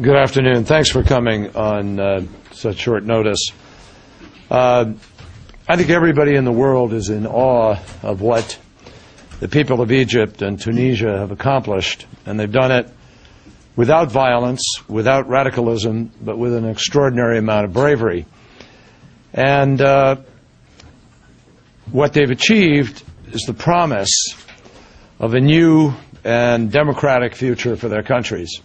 Good afternoon. Thanks for coming on such short notice. I think everybody in the world is in awe of what the people of Egypt and Tunisia have accomplished, and they've done it without violence, without radicalism, but with an extraordinary amount of bravery. And what they've achieved is the promise of a new and democratic future for their countries.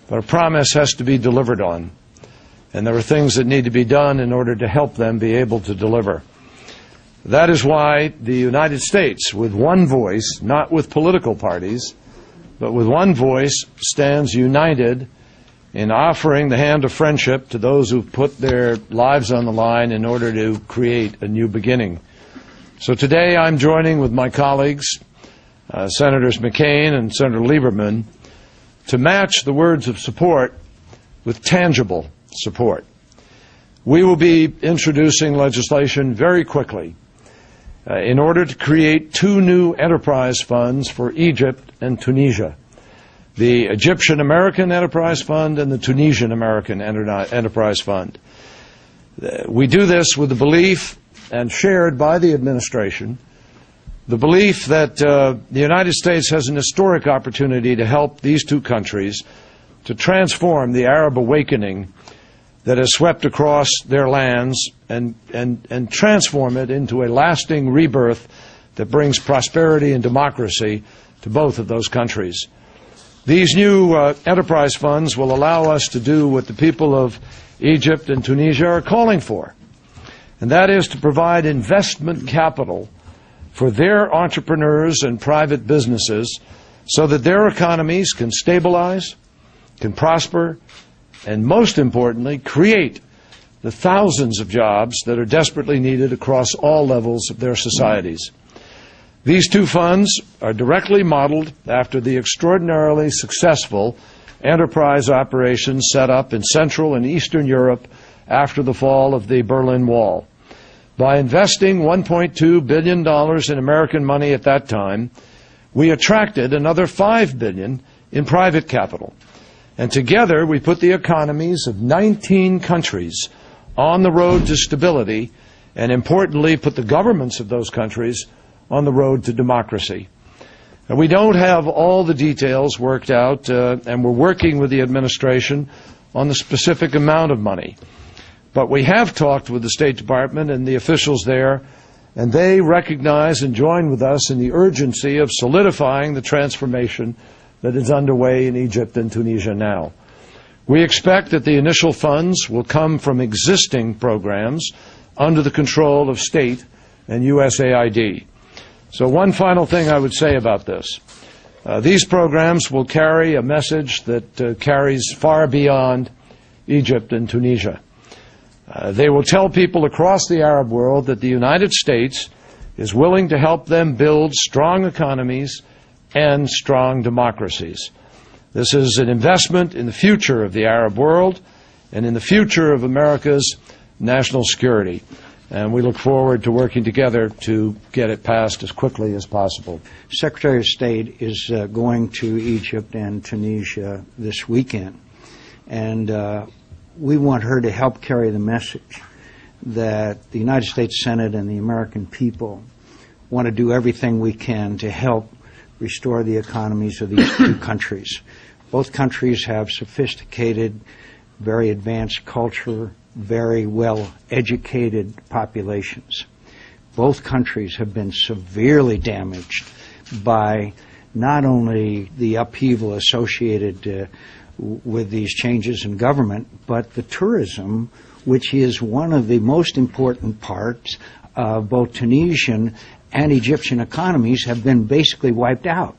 But a promise has to be delivered on, and there are things that need to be done in order to help them be able to deliver. That is why the United States, with one voice, not with political parties, but with one voice, stands united in offering the hand of friendship to those who've put their lives on the line in order to create a new beginning. So today I'm joining with my colleagues, Senators McCain and Senator Lieberman, to match the words of support with tangible support. We will be introducing legislation very quickly in order to create two new enterprise funds for Egypt and Tunisia, the Egyptian American Enterprise Fund and the Tunisian American Enterprise Fund. We do this with the belief, and shared by the administration, the belief that the United States has an historic opportunity to help these two countries to transform the Arab awakening that has swept across their lands and transform it into a lasting rebirth that brings prosperity and democracy to both of those countries. These new enterprise funds will allow us to do what the people of Egypt and Tunisia are calling for, and that is to provide investment capital for their entrepreneurs and private businesses so that their economies can stabilize, can prosper, and most importantly, create the thousands of jobs that are desperately needed across all levels of their societies. These two funds are directly modeled after the extraordinarily successful enterprise operations set up in Central and Eastern Europe after the fall of the Berlin Wall. By investing $1.2 billion in American money at that time, we attracted another $5 billion in private capital. And together we put the economies of 19 countries on the road to stability, and importantly put the governments of those countries on the road to democracy. And we don't have all the details worked out, and we're working with the administration on the specific amount of money. But we have talked with the State Department and the officials there, and they recognize and join with us in the urgency of solidifying the transformation that is underway in Egypt and Tunisia now. We expect that the initial funds will come from existing programs under the control of state and USAID. So one final thing I would say about this. These programs will carry a message that carries far beyond Egypt and Tunisia. They will tell people across the Arab world that the United States is willing to help them build strong economies and strong democracies. This is an investment in the future of the Arab world and in the future of America's national security. And we look forward to working together to get it passed as quickly as possible. Secretary of State is going to Egypt and Tunisia this weekend. And we want her to help carry the message that the United States Senate and the American people want to do everything we can to help restore the economies of these two countries. Both countries have sophisticated, very advanced culture, very well-educated populations. Both countries have been severely damaged by not only the upheaval associated with these changes in government, but the tourism, which is one of the most important parts of both Tunisian and Egyptian economies, have been basically wiped out.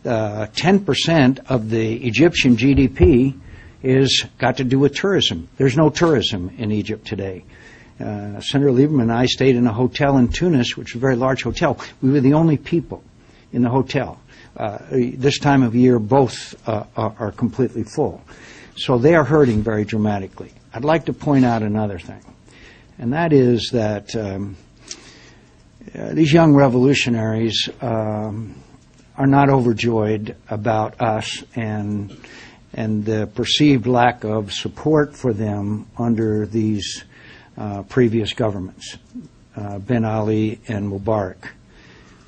10% of the Egyptian GDP is got to do with tourism. There's no tourism in Egypt today. Senator Lieberman and I stayed in a hotel in Tunis, which is a very large hotel. We were the only people in the hotel. This time of year, both are completely full. So they are hurting very dramatically. I'd like to point out another thing, and that is that these young revolutionaries are not overjoyed about us and and the perceived lack of support for them under these previous governments, Ben Ali and Mubarak.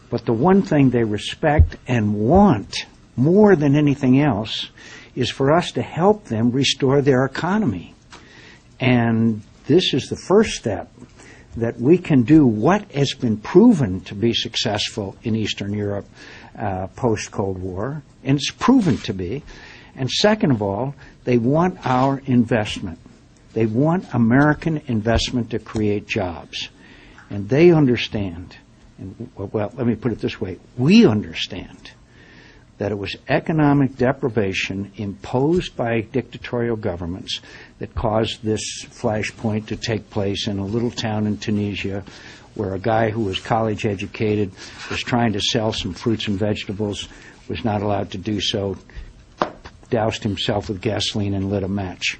But the one thing they respect and want more than anything else is for us to help them restore their economy. And this is the first step that we can do what has been proven to be successful in Eastern Europe post-Cold War, and it's proven to be. And second of all, they want our investment. They want American investment to create jobs. And they understand, and, well, let me put it this way, we understand that it was economic deprivation imposed by dictatorial governments that caused this flashpoint to take place in a little town in Tunisia where a guy who was college educated was trying to sell some fruits and vegetables, was not allowed to do so, doused himself with gasoline and lit a match.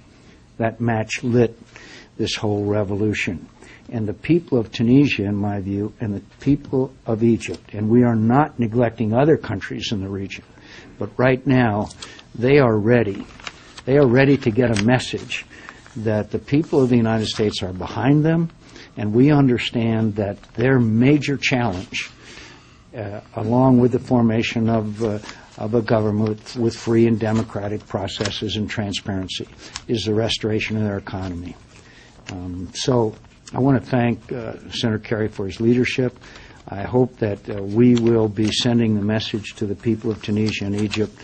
That match lit this whole revolution. And the people of Tunisia, in my view, and the people of Egypt, and we are not neglecting other countries in the region, but right now they are ready. They are ready to get a message that the people of the United States are behind them, and we understand that their major challenge, along with the formation of a government with free and democratic processes and transparency, is the restoration of their economy. So I want to thank Senator Kerry for his leadership. I hope that we will be sending the message to the people of Tunisia and Egypt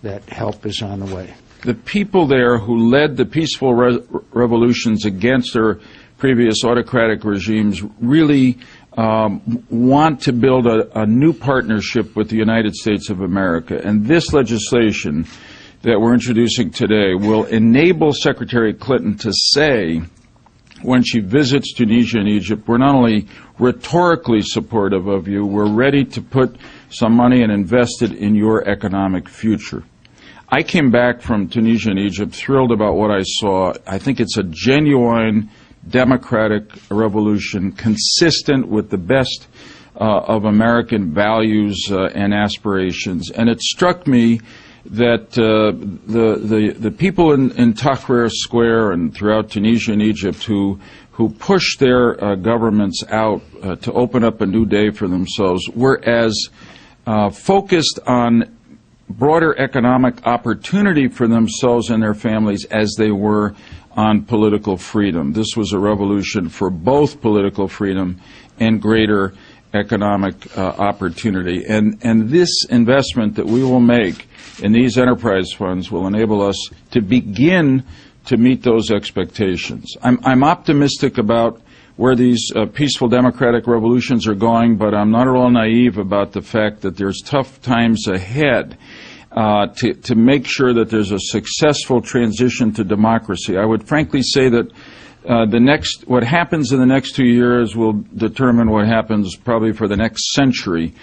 that help is on the way. The people there who led the peaceful revolutions against their previous autocratic regimes really want to build a new partnership with the United States of America. And this legislation that we're introducing today will enable Secretary Clinton to say, when she visits Tunisia and Egypt, we're not only rhetorically supportive of you, we're ready to put some money and invest it in your economic future. I came back from Tunisia and Egypt thrilled about what I saw. I think it's a genuine democratic revolution consistent with the best of American values and aspirations. And it struck me that the people in Tahrir Square and throughout Tunisia and Egypt who pushed their governments out to open up a new day for themselves were as focused on broader economic opportunity for themselves and their families as they were on political freedom. This was a revolution for both political freedom and greater economic opportunity. And this investment that we will make in these enterprise funds will enable us to begin to meet those expectations. I'm optimistic about where these peaceful democratic revolutions are going, but I'm not at all naive about the fact that there's tough times ahead to make sure that there's a successful transition to democracy. I would frankly say that what happens in the next 2 years will determine what happens probably for the next century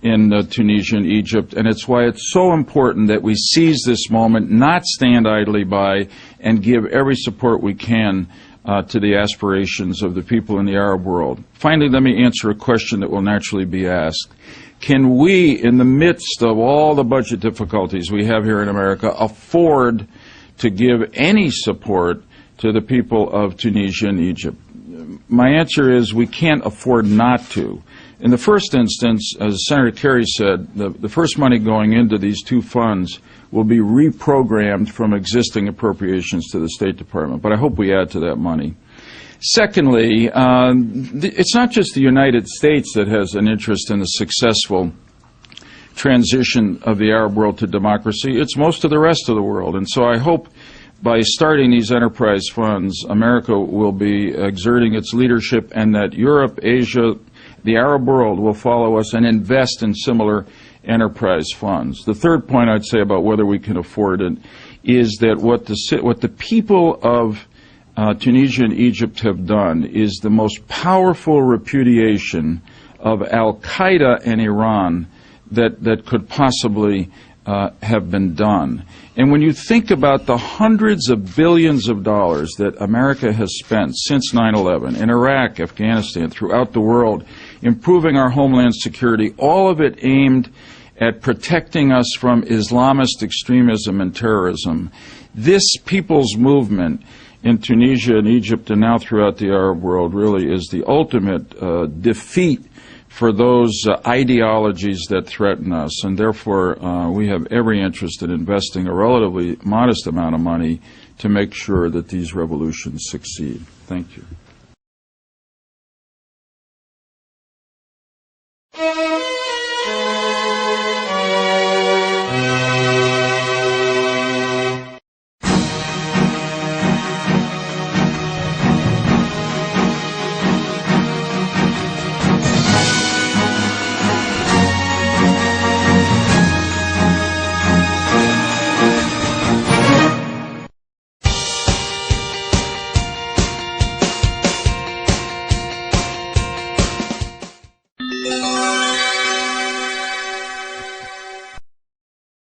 in Tunisia and Egypt, and it's why it's so important that we seize this moment, not stand idly by, and give every support we can to the aspirations of the people in the Arab world. Finally, let me answer a question that will naturally be asked. Can we, in the midst of all the budget difficulties we have here in America, afford to give any support to the people of Tunisia and Egypt? My answer is we can't afford not to. In the first instance, as Senator Kerry said, the first money going into these two funds will be reprogrammed from existing appropriations to the State Department, but I hope we add to that money. Secondly, it's not just the United States that has an interest in the successful transition of the Arab world to democracy. It's most of the rest of the world. And so I hope by starting these enterprise funds, America will be exerting its leadership, and that Europe, Asia, the Arab world will follow us and invest in similar enterprise funds. The third point I'd say about whether we can afford it is that what the people of Tunisia and Egypt have done is the most powerful repudiation of Al-Qaeda and Iran that could possibly have been done. And when you think about the hundreds of billions of dollars that America has spent since 9/11 in Iraq, Afghanistan, throughout the world, improving our homeland security, all of it aimed at protecting us from Islamist extremism and terrorism, this people's movement in Tunisia and Egypt and now throughout the Arab world really is the ultimate defeat for those ideologies that threaten us, and therefore we have every interest in investing a relatively modest amount of money to make sure that these revolutions succeed. Thank you.